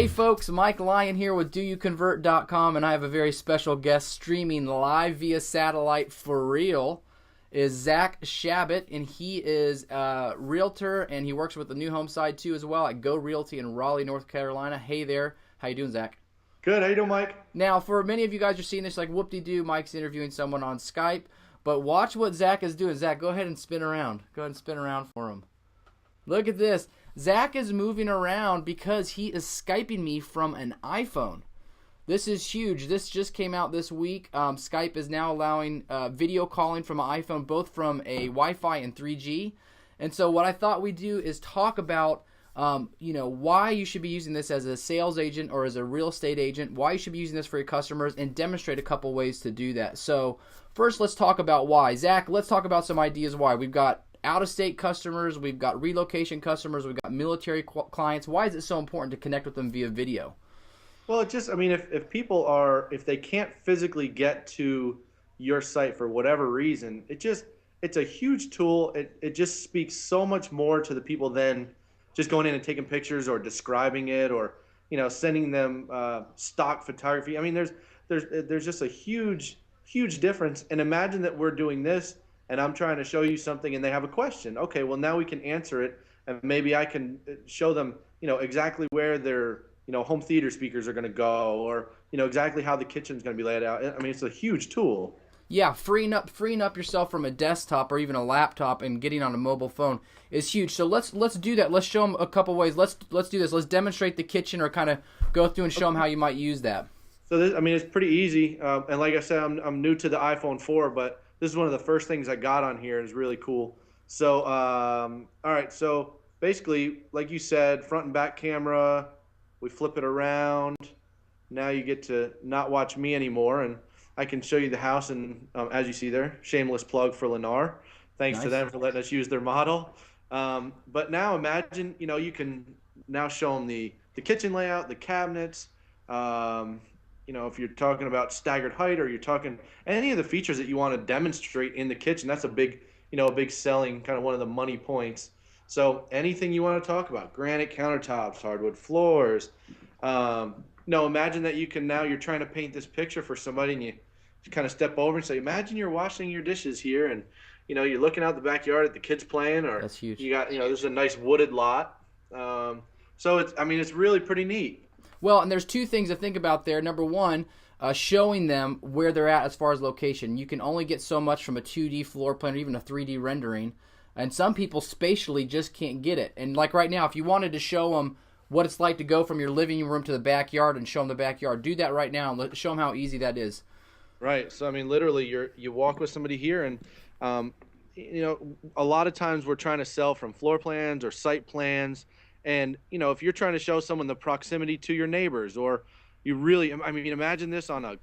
Hey folks, Mike Lyon here with DoYouConvert.com, and I have a very special guest streaming live via satellite for real. Is Zach Shabbat, and he is a realtor, and he works with the new home side too as well at Go Realty in Raleigh, North Carolina. Hey there, how you doing, Zach? Good, how you doing, Mike? Now, for many of you guys are seeing this like whoop-de-doo, Mike's interviewing someone on Skype, but watch what Zach is doing. Zach, go ahead and spin around. Go ahead and spin around for him. Look at this. Zach is moving around because he is Skyping me from an iPhone. This is huge. This just came out this week. Skype is now allowing video calling from an iPhone, both from a Wi-Fi and 3G. And so what I thought we'd do is talk about why you should be using this as a sales agent or as a real estate agent, why you should be using this for your customers, and demonstrate a couple ways to do that. So first, let's talk about why. Zach, let's talk about some ideas why. We've got out-of-state customers, we've got relocation customers, we've got military clients. Why is it so important to connect with them via video? Well, if they can't physically get to your site for whatever reason, it's a huge tool. It just speaks so much more to the people than just going in and taking pictures or describing it or sending them stock photography. I mean, there's just a huge difference. And imagine that we're doing this and I'm trying to show you something and they have a question. Okay, well now we can answer it, and maybe I can show them, exactly where their, home theater speakers are going to go, or, exactly how the kitchen's going to be laid out. I mean, it's a huge tool. Yeah, freeing up yourself from a desktop or even a laptop and getting on a mobile phone is huge. So let's do that. Let's show them a couple ways. Let's do this. Let's demonstrate the kitchen, or kind of go through and show them how you might use that. So it's pretty easy. And like I said, I'm new to the iPhone 4, but this is one of the first things I got on here. It's really cool. So, all right. So basically, like you said, front and back camera, we flip it around. Now you get to not watch me anymore, and I can show you the house. And as you see there, shameless plug for Lennar. Thanks to them for letting us use their model. But now imagine, you can now show them the kitchen layout, the cabinets, if you're talking about staggered height, or you're talking any of the features that you want to demonstrate in the kitchen. That's a big selling, kind of one of the money points. So anything you want to talk about, granite countertops, hardwood floors. Imagine that you're trying to paint this picture for somebody, and you kind of step over and say, imagine you're washing your dishes here, and you're looking out the backyard at the kids playing, or that's huge. You got there's a nice wooded lot. So it's really pretty neat. Well, and there's two things to think about there. Number one, showing them where they're at as far as location. You can only get so much from a 2D floor plan or even a 3D rendering, and some people spatially just can't get it. And like right now, if you wanted to show them what it's like to go from your living room to the backyard and show them the backyard, do that right now and show them how easy that is. Right. So, literally, you walk with somebody here, and, a lot of times we're trying to sell from floor plans or site plans. And, if you're trying to show someone the proximity to your neighbors, or you really, imagine this on a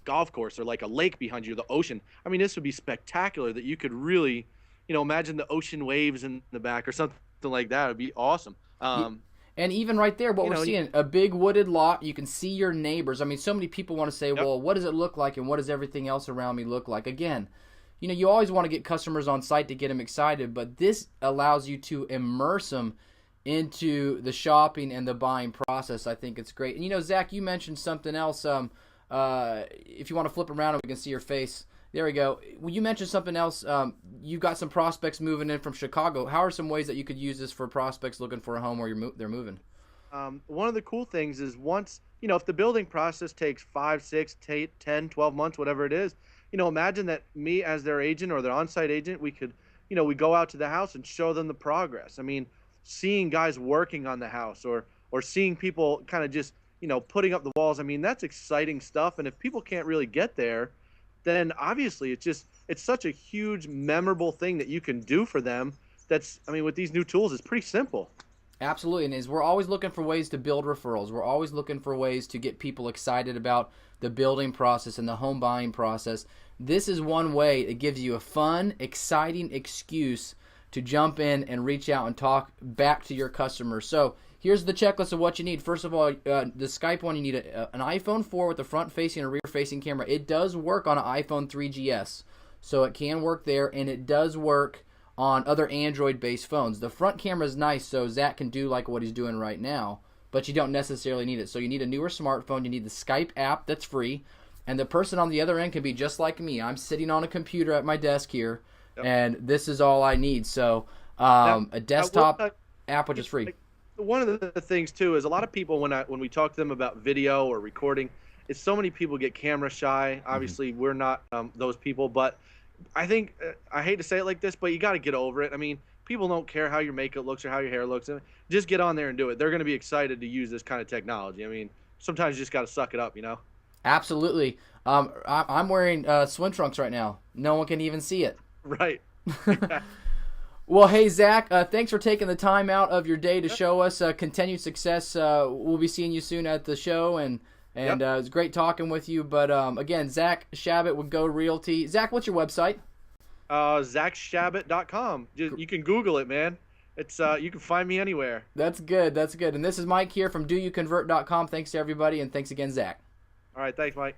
golf course or like a lake behind you, the ocean. This would be spectacular that you could really, imagine the ocean waves in the back or something like that. It would be awesome. And even right there, what we're seeing, a big wooded lot, you can see your neighbors. So many people want to say, well, what does it look like and what does everything else around me look like? Again, you always want to get customers on site to get them excited, but this allows you to immerse them into the shopping and the buying process. I think it's great. And Zach, you mentioned something else. If you want to flip around and we can see your face. There we go. Well, you mentioned something else. You've got some prospects moving in from Chicago. How are some ways that you could use this for prospects looking for a home where they're moving? One of the cool things is once, if the building process takes 5, 6, 10, 12 months, whatever it is, imagine that me as their agent or their on-site agent, we could, we go out to the house and show them the progress. Seeing guys working on the house, or seeing people kind of just, putting up the walls. That's exciting stuff. And if people can't really get there, then obviously it's such a huge, memorable thing that you can do for them. That's, with these new tools, it's pretty simple. Absolutely. And we're always looking for ways to build referrals. We're always looking for ways to get people excited about the building process and the home buying process. This is one way. It gives you a fun, exciting excuse to jump in and reach out and talk back to your customers. So here's the checklist of what you need. First of all, the Skype one, you need an iPhone 4 with a front-facing and rear-facing camera. It does work on an iPhone 3GS, so it can work there, and it does work on other Android-based phones. The front camera is nice, so Zach can do like what he's doing right now. but you don't necessarily need it. So you need a newer smartphone. You need the Skype app that's free. And the person on the other end can be just like me. I'm sitting on a computer at my desk here, and this is all I need. So a desktop app, which is free. One of the things, too, is a lot of people, when we talk to them about video or recording, it's so many people get camera shy. Obviously, we're not those people. But I think, I hate to say it like this, but you got to get over it. I mean, people don't care how your makeup looks or how your hair looks. Just get on there and do it. They're going to be excited to use this kind of technology. I mean, sometimes you just got to suck it up, Absolutely. I'm wearing swim trunks right now. No one can even see it. Right. Well, hey, Zach, thanks for taking the time out of your day to show us continued success. We'll be seeing you soon at the show, and it was great talking with you. But, again, Zach Shabbat with Go Realty. Zach, what's your website? ZachShabbat.com. You can Google it, man. It's you can find me anywhere. That's good. And this is Mike here from DoYouConvert.com. Thanks to everybody, and thanks again, Zach. All right, thanks, Mike.